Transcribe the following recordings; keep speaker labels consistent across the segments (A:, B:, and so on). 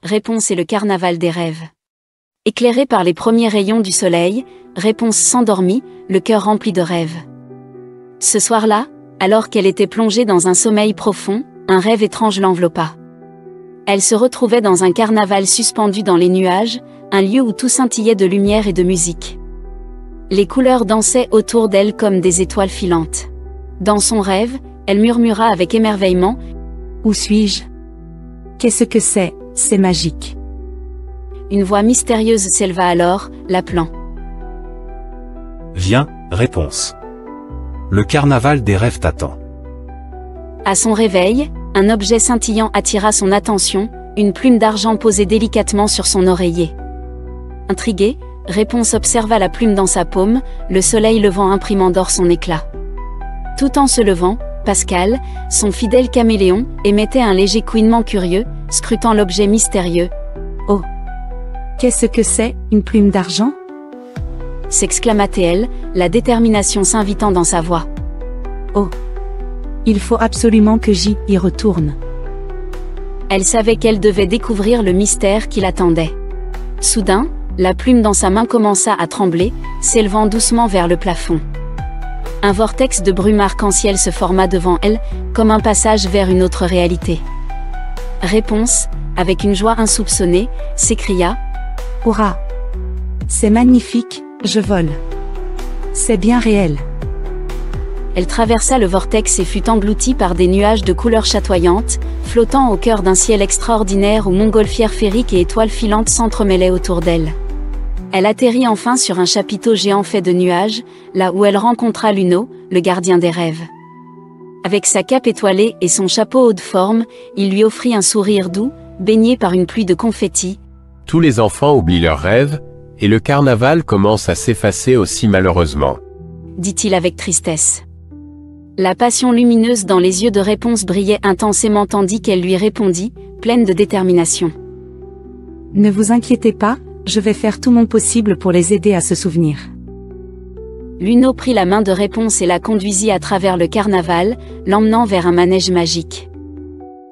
A: réponse est le carnaval des rêves. Éclairé par les premiers rayons du soleil, réponse s'endormit, le cœur rempli de rêves. Ce soir-là, alors qu'elle était plongée dans un sommeil profond, un rêve étrange l'enveloppa. Elle se retrouvait dans un carnaval suspendu dans les nuages, un lieu où tout scintillait de lumière et de musique. Les couleurs dansaient autour d'elle comme des étoiles filantes. Dans son rêve, elle murmura avec émerveillement «
B: Où suis-je? Qu'est-ce que c'est? C'est magique. »
A: Une voix mystérieuse s'éleva alors, l'appelant.
C: Viens, réponse. Le carnaval des rêves t'attend.
A: À son réveil, un objet scintillant attira son attention, une plume d'argent posée délicatement sur son oreiller. Intriguée, Réponse observa la plume dans sa paume, le soleil levant imprimant d'or son éclat. Tout en se levant, Pascal, son fidèle caméléon, émettait un léger couinement curieux, scrutant l'objet mystérieux.
B: « Oh! Qu'est-ce que c'est, une plume d'argent »
A: s'exclama-t-elle, la détermination s'invitant dans sa voix.
B: « Oh! Il faut absolument que j'y retourne. »
A: Elle savait qu'elle devait découvrir le mystère qui l'attendait. Soudain, la plume dans sa main commença à trembler, s'élevant doucement vers le plafond. Un vortex de brume arc-en-ciel se forma devant elle, comme un passage vers une autre réalité. Réponse, avec une joie insoupçonnée, s'écria
B: « Hurrah! C'est magnifique, je vole. C'est bien réel. »
A: Elle traversa le vortex et fut engloutie par des nuages de couleurs chatoyantes, flottant au cœur d'un ciel extraordinaire où montgolfières féeriques et étoiles filantes s'entremêlaient autour d'elle. Elle atterrit enfin sur un chapiteau géant fait de nuages, là où elle rencontra Luno, le gardien des rêves. Avec sa cape étoilée et son chapeau haut de forme, il lui offrit un sourire doux, baigné par une pluie de confettis.
D: Tous les enfants oublient leurs rêves, et le carnaval commence à s'effacer aussi malheureusement,
A: dit-il avec tristesse. La passion lumineuse dans les yeux de Réponse brillait intensément tandis qu'elle lui répondit, pleine de détermination.
B: « Ne vous inquiétez pas, je vais faire tout mon possible pour les aider à se souvenir. »
A: Luno prit la main de Réponse et la conduisit à travers le carnaval, l'emmenant vers un manège magique.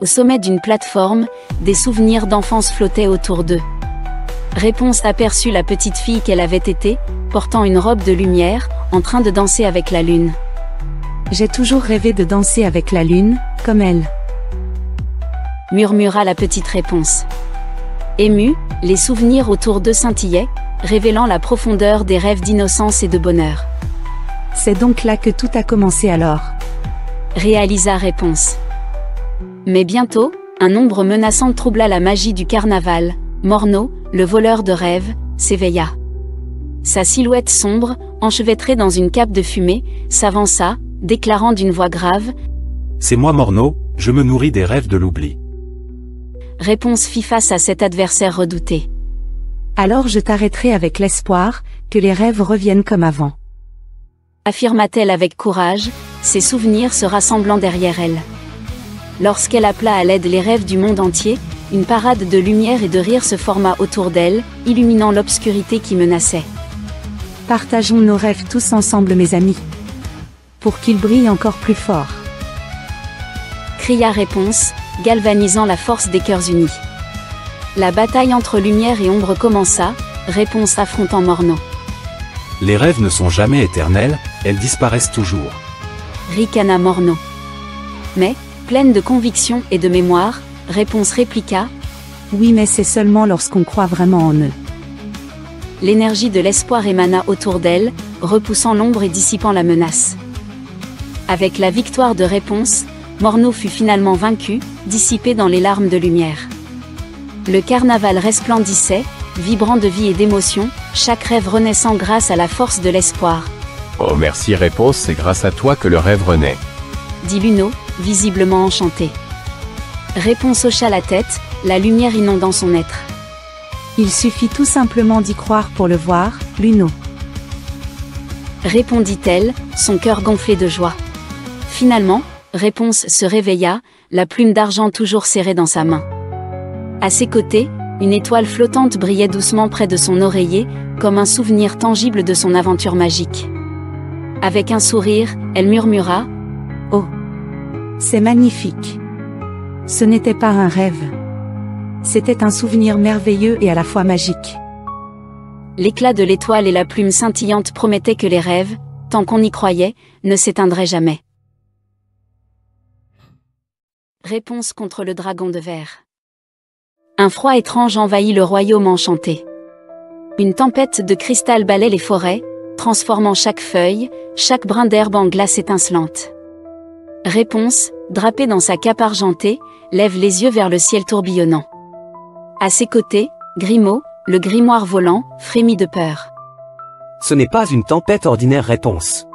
A: Au sommet d'une plateforme, des souvenirs d'enfance flottaient autour d'eux. Réponse aperçut la petite fille qu'elle avait été, portant une robe de lumière, en train de danser avec la lune.
B: « J'ai toujours rêvé de danser avec la lune, comme elle. »
A: murmura la petite Réponse. Émue, les souvenirs autour d'eux scintillaient, révélant la profondeur des rêves d'innocence et de bonheur.
B: « C'est donc là que tout a commencé alors. »
A: réalisa Réponse. Mais bientôt, un ombre menaçante troubla la magie du carnaval. Morneau, le voleur de rêves, s'éveilla. Sa silhouette sombre, enchevêtrée dans une cape de fumée, s'avança, déclarant d'une voix grave
C: « C'est moi Morneau, je me nourris des rêves de l'oubli. »
A: Réponse fit face à cet adversaire redouté.
B: « Alors je t'arrêterai avec l'espoir que les rêves reviennent comme avant. »
A: affirma-t-elle avec courage, ses souvenirs se rassemblant derrière elle. Lorsqu'elle appela à l'aide les rêves du monde entier, une parade de lumière et de rire se forma autour d'elle, illuminant l'obscurité qui menaçait.
B: « Partageons nos rêves tous ensemble mes amis, pour qu'ils brillent encore plus fort. »
A: cria Réponse, galvanisant la force des cœurs unis. La bataille entre lumière et ombre commença, Réponse affrontant Morneau.
C: « Les rêves ne sont jamais éternels, elles disparaissent toujours. »
A: ricana Morneau. Mais, pleine de conviction et de mémoire, Réponse répliqua
B: « Oui mais c'est seulement lorsqu'on croit vraiment en eux. »
A: L'énergie de l'espoir émana autour d'elle, repoussant l'ombre et dissipant la menace. Avec la victoire de Réponse, Morneau fut finalement vaincu, dissipé dans les larmes de lumière. Le carnaval resplendissait, vibrant de vie et d'émotion, chaque rêve renaissant grâce à la force de l'espoir.
D: « Oh merci Réponse, c'est grâce à toi que le rêve renaît. »
A: dit Luno, visiblement enchanté. Réponse hocha la tête, la lumière inondant son être.
B: « Il suffit tout simplement d'y croire pour le voir, Luno. »
A: répondit-elle, son cœur gonflé de joie. Finalement, Réponse se réveilla, la plume d'argent toujours serrée dans sa main. À ses côtés, une étoile flottante brillait doucement près de son oreiller, comme un souvenir tangible de son aventure magique. Avec un sourire, elle murmura
B: « Oh! C'est magnifique. Ce n'était pas un rêve. C'était un souvenir merveilleux et à la fois magique.
A: L'éclat de l'étoile et la plume scintillante promettaient que les rêves, tant qu'on y croyait, ne s'éteindraient jamais. Réponse contre le dragon de verre. Un froid étrange envahit le royaume enchanté. Une tempête de cristal balaie les forêts, transformant chaque feuille, chaque brin d'herbe en glace étincelante. Réponse, drapé dans sa cape argentée, lève les yeux vers le ciel tourbillonnant. À ses côtés, Grimaud, le grimoire volant, frémit de peur.
E: Ce n'est pas une tempête ordinaire. Réponse.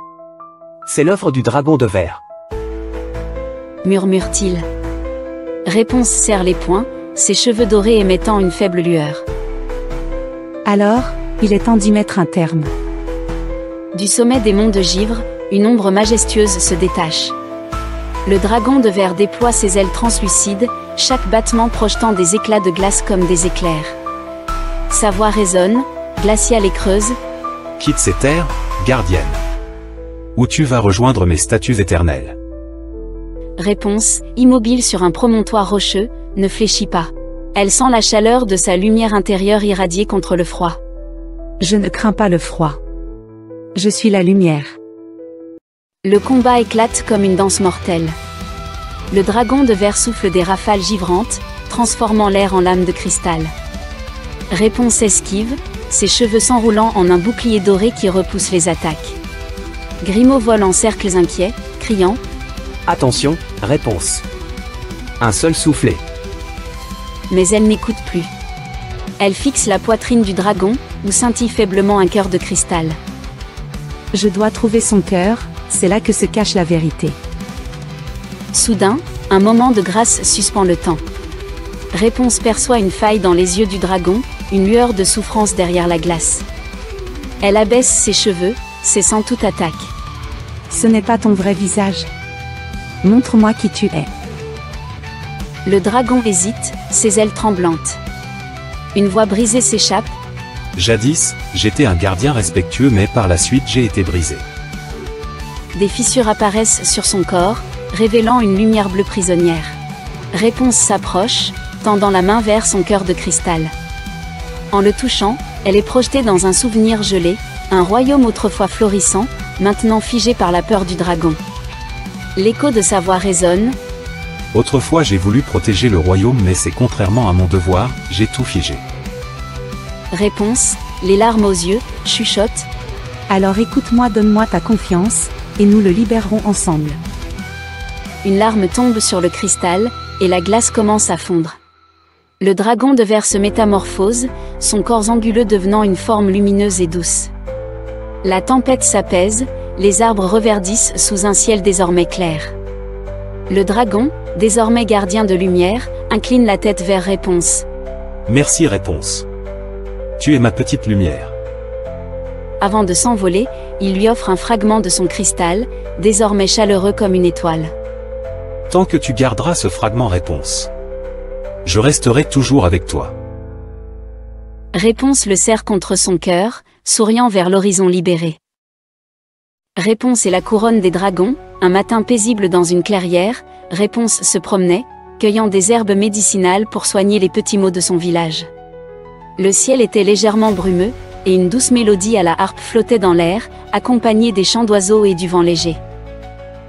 E: C'est l'œuvre du dragon de verre.
A: Murmure-t-il. Réponse serre les poings, ses cheveux dorés émettant une faible lueur.
B: Alors, il est temps d'y mettre un terme.
A: Du sommet des monts de givre, une ombre majestueuse se détache. Le dragon de verre déploie ses ailes translucides, chaque battement projetant des éclats de glace comme des éclairs. Sa voix résonne, glaciale et creuse.
C: Quitte ces terres, gardienne. Où tu vas rejoindre mes statues éternelles.
A: Réponse, immobile sur un promontoire rocheux, ne fléchit pas. Elle sent la chaleur de sa lumière intérieure irradier contre le froid.
B: Je ne crains pas le froid. Je suis la lumière.
A: Le combat éclate comme une danse mortelle. Le dragon de verre souffle des rafales givrantes, transformant l'air en lame de cristal. Réponse esquive, ses cheveux s'enroulant en un bouclier doré qui repousse les attaques. Grimaud vole en cercles inquiets, criant
E: « Attention, réponse. Un seul soufflet. »
A: Mais elle n'écoute plus. Elle fixe la poitrine du dragon, où scintille faiblement un cœur de cristal.
B: Je dois trouver son cœur, c'est là que se cache la vérité.
A: Soudain, un moment de grâce suspend le temps. Réponse perçoit une faille dans les yeux du dragon, une lueur de souffrance derrière la glace. Elle abaisse ses cheveux, cessant toute attaque.
B: Ce n'est pas ton vrai visage. Montre-moi qui tu es.
A: Le dragon hésite, ses ailes tremblantes. Une voix brisée s'échappe.
C: Jadis, j'étais un gardien respectueux mais par la suite j'ai été brisé.
A: Des fissures apparaissent sur son corps, révélant une lumière bleue prisonnière. Réponse s'approche, tendant la main vers son cœur de cristal. En le touchant, elle est projetée dans un souvenir gelé, un royaume autrefois florissant, maintenant figé par la peur du dragon. L'écho de sa voix résonne.
C: Autrefois j'ai voulu protéger le royaume mais c'est contrairement à mon devoir, j'ai tout figé.
A: Réponse, les larmes aux yeux, chuchote.
B: Alors écoute-moi, donne-moi ta confiance, et nous le libérerons ensemble.
A: Une larme tombe sur le cristal, et la glace commence à fondre. Le dragon de verre se métamorphose, son corps anguleux devenant une forme lumineuse et douce. La tempête s'apaise, les arbres reverdissent sous un ciel désormais clair. Le dragon, désormais gardien de lumière, incline la tête vers Réponse.
C: Merci Réponse. Tu es ma petite lumière.
A: Avant de s'envoler, il lui offre un fragment de son cristal, désormais chaleureux comme une étoile.
C: Tant que tu garderas ce fragment Réponse, je resterai toujours avec toi.
A: Réponse le serre contre son cœur, souriant vers l'horizon libéré. Réponse est la couronne des dragons, un matin paisible dans une clairière, Réponse se promenait, cueillant des herbes médicinales pour soigner les petits maux de son village. Le ciel était légèrement brumeux, et une douce mélodie à la harpe flottait dans l'air, accompagnée des chants d'oiseaux et du vent léger.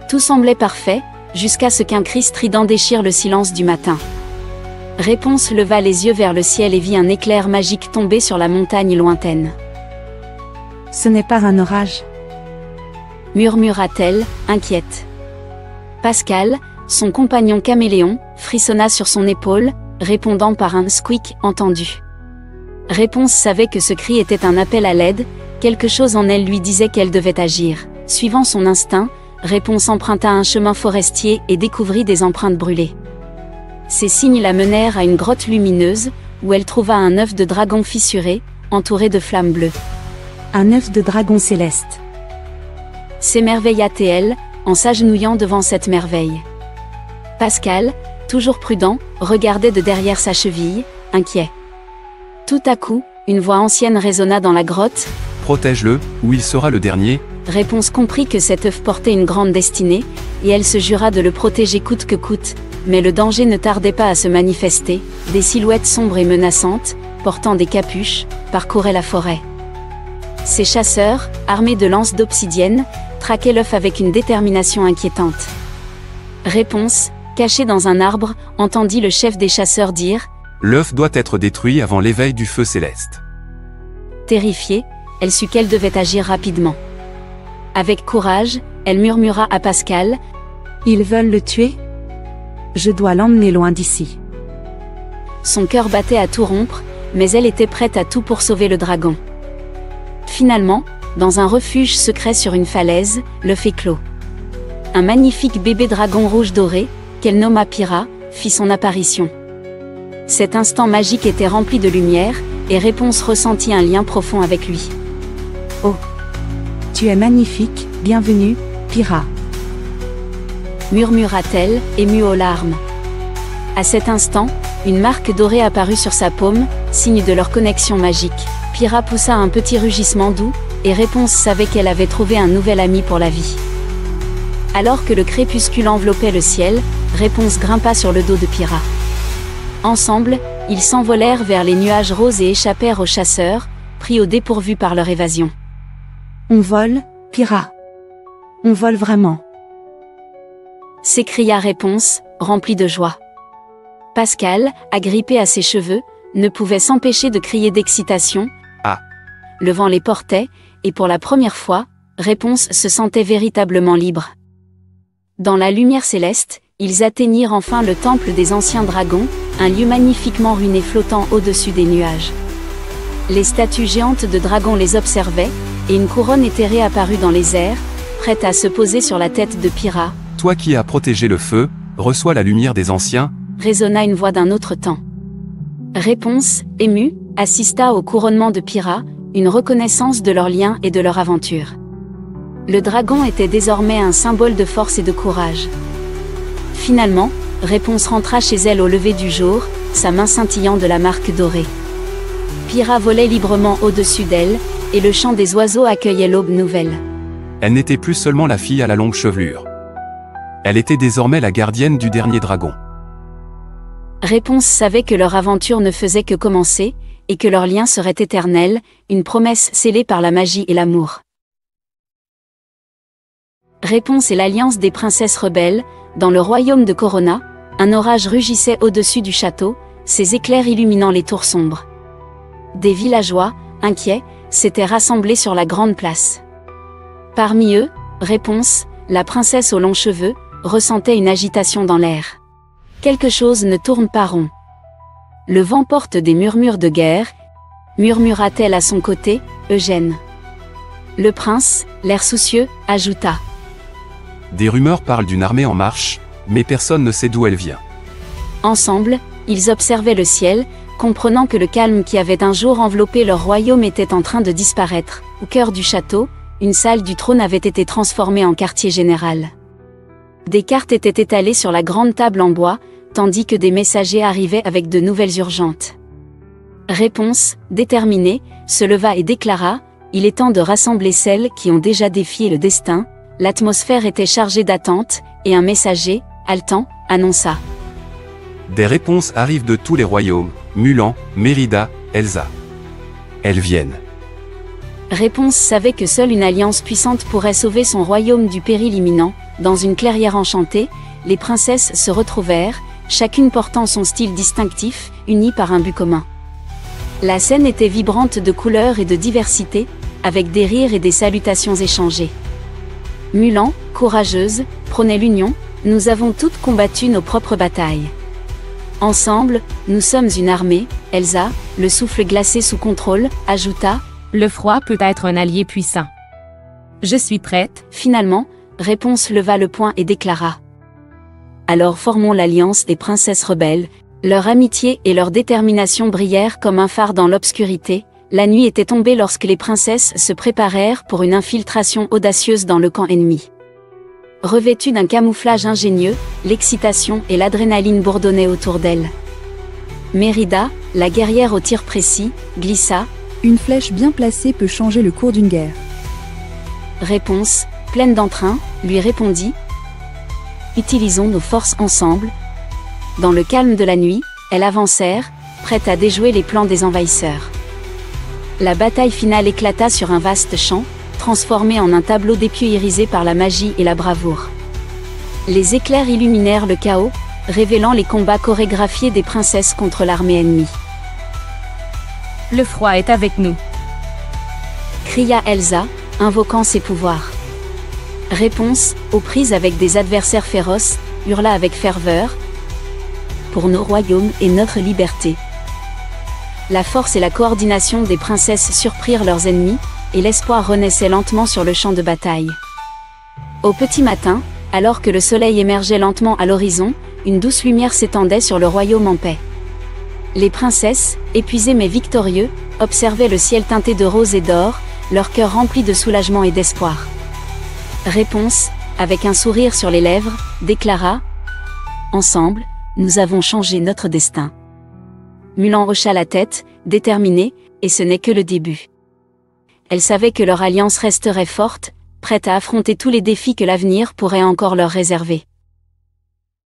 A: Tout semblait parfait, jusqu'à ce qu'un cri strident déchire le silence du matin. Réponse leva les yeux vers le ciel et vit un éclair magique tomber sur la montagne lointaine.
B: Ce n'est pas un orage,
A: murmura-t-elle, inquiète. Pascal, son compagnon caméléon, frissonna sur son épaule, répondant par un squeak entendu. Réponse savait que ce cri était un appel à l'aide, quelque chose en elle lui disait qu'elle devait agir. Suivant son instinct, Réponse emprunta un chemin forestier et découvrit des empreintes brûlées. Ces signes la menèrent à une grotte lumineuse, où elle trouva un œuf de dragon fissuré, entouré de flammes bleues.
B: Un œuf de dragon céleste.
A: S'émerveilla-t-elle, en s'agenouillant devant cette merveille. Pascal, toujours prudent, regardait de derrière sa cheville, inquiet. Tout à coup, une voix ancienne résonna dans la grotte.
F: Protège-le, ou il sera le dernier.
A: Réponse comprit que cet œuf portait une grande destinée, et elle se jura de le protéger coûte que coûte, mais le danger ne tardait pas à se manifester, des silhouettes sombres et menaçantes, portant des capuches, parcouraient la forêt. Ces chasseurs, armés de lances d'obsidienne, traquaient l'œuf avec une détermination inquiétante. Réponse, caché dans un arbre, entendit le chef des chasseurs dire
F: « L'œuf doit être détruit avant l'éveil du feu céleste. »
A: Terrifiée, elle sut qu'elle devait agir rapidement. Avec courage, elle murmura à Pascal
B: « Ils veulent le tuer ? Je dois l'emmener loin d'ici. »
A: Son cœur battait à tout rompre, mais elle était prête à tout pour sauver le dragon. Finalement, dans un refuge secret sur une falaise, l'œuf éclos. Un magnifique bébé dragon rouge doré, qu'elle nomma Pyrrha, fit son apparition. Cet instant magique était rempli de lumière, et Réponse ressentit un lien profond avec lui.
B: « Oh, tu es magnifique, bienvenue, Pyrrha. »
A: murmura-t-elle, émue aux larmes. À cet instant, une marque dorée apparut sur sa paume, signe de leur connexion magique. Pyrrha poussa un petit rugissement doux, et Réponse savait qu'elle avait trouvé un nouvel ami pour la vie. Alors que le crépuscule enveloppait le ciel, Réponse grimpa sur le dos de Pyrrha. Ensemble, ils s'envolèrent vers les nuages roses et échappèrent aux chasseurs, pris au dépourvu par leur évasion.
B: « On vole, Pyrrha. On vole vraiment. »
A: s'écria Réponse, remplie de joie. Pascal, agrippé à ses cheveux, ne pouvait s'empêcher de crier d'excitation.
F: « Ah !»
A: Le vent les portait, et pour la première fois, Réponse se sentait véritablement libre. Dans la lumière céleste, ils atteignirent enfin le temple des anciens dragons, un lieu magnifiquement ruiné flottant au-dessus des nuages. Les statues géantes de dragons les observaient, et une couronne éthérée apparut dans les airs, prête à se poser sur la tête de Pyrrha.
F: « Toi qui as protégé le feu, reçois la lumière des anciens. »
A: résonna une voix d'un autre temps. Réponse, émue, assista au couronnement de Pyrrha, une reconnaissance de leur lien et de leur aventure. Le dragon était désormais un symbole de force et de courage. Finalement, Réponse rentra chez elle au lever du jour, sa main scintillant de la marque dorée. Pyrrha volait librement au-dessus d'elle, et le chant des oiseaux accueillait l'aube nouvelle.
F: Elle n'était plus seulement la fille à la longue chevelure. Elle était désormais la gardienne du dernier dragon.
A: Réponse savait que leur aventure ne faisait que commencer, et que leur lien serait éternel, une promesse scellée par la magie et l'amour. Réponse et l'alliance des princesses rebelles, dans le royaume de Corona, un orage rugissait au-dessus du château, ses éclairs illuminant les tours sombres. Des villageois, inquiets, s'étaient rassemblés sur la grande place. Parmi eux, Réponse, la princesse aux longs cheveux, ressentait une agitation dans l'air. Quelque chose ne tourne pas rond. Le vent porte des murmures de guerre, murmura-t-elle à son côté, Eugène. Le prince, l'air soucieux, ajouta.
F: Des rumeurs parlent d'une armée en marche, mais personne ne sait d'où elle vient.
A: Ensemble, ils observaient le ciel, comprenant que le calme qui avait un jour enveloppé leur royaume était en train de disparaître. Au cœur du château, une salle du trône avait été transformée en quartier général. Des cartes étaient étalées sur la grande table en bois, tandis que des messagers arrivaient avec de nouvelles urgentes. Réponse, déterminée, se leva et déclara, « Il est temps de rassembler celles qui ont déjà défié le destin. » L'atmosphère était chargée d'attente, et un messager, haletant, annonça.
F: Des réponses arrivent de tous les royaumes, Mulan, Mérida, Elsa. Elles viennent.
A: Réponse savait que seule une alliance puissante pourrait sauver son royaume du péril imminent. Dans une clairière enchantée, les princesses se retrouvèrent, chacune portant son style distinctif, unies par un but commun. La scène était vibrante de couleurs et de diversité, avec des rires et des salutations échangées. Mulan, courageuse, prônait l'union, « Nous avons toutes combattu nos propres batailles. Ensemble, nous sommes une armée. » Elsa, le souffle glacé sous contrôle, ajouta, «
G: Le froid peut être un allié puissant. Je suis prête. »
A: Finalement, Réponse leva le poing et déclara. Alors formons l'alliance des princesses rebelles. Leur amitié et leur détermination brillèrent comme un phare dans l'obscurité. La nuit était tombée lorsque les princesses se préparèrent pour une infiltration audacieuse dans le camp ennemi. Revêtues d'un camouflage ingénieux, l'excitation et l'adrénaline bourdonnaient autour d'elles. Mérida, la guerrière au tir précis, glissa.
H: « Une flèche bien placée peut changer le cours d'une guerre. »
A: Réponse, pleine d'entrain, lui répondit. « Utilisons nos forces ensemble. » dans le calme de la nuit, elles avancèrent, prêtes à déjouer les plans des envahisseurs. La bataille finale éclata sur un vaste champ, transformé en un tableau d'épieux irisé par la magie et la bravoure. Les éclairs illuminèrent le chaos, révélant les combats chorégraphiés des princesses contre l'armée ennemie.
G: Le froid est avec nous.
A: Cria Elsa, invoquant ses pouvoirs. Réponse, aux prises avec des adversaires féroces, hurla avec ferveur. Pour nos royaumes et notre liberté. La force et la coordination des princesses surprirent leurs ennemis, et l'espoir renaissait lentement sur le champ de bataille. Au petit matin, alors que le soleil émergeait lentement à l'horizon, une douce lumière s'étendait sur le royaume en paix. Les princesses, épuisées mais victorieux, observaient le ciel teinté de rose et d'or, leur cœur rempli de soulagement et d'espoir. Réponse, avec un sourire sur les lèvres, déclara « Ensemble, nous avons changé notre destin. » Mulan hocha la tête, déterminée, et ce n'est que le début. Elle savait que leur alliance resterait forte, prête à affronter tous les défis que l'avenir pourrait encore leur réserver.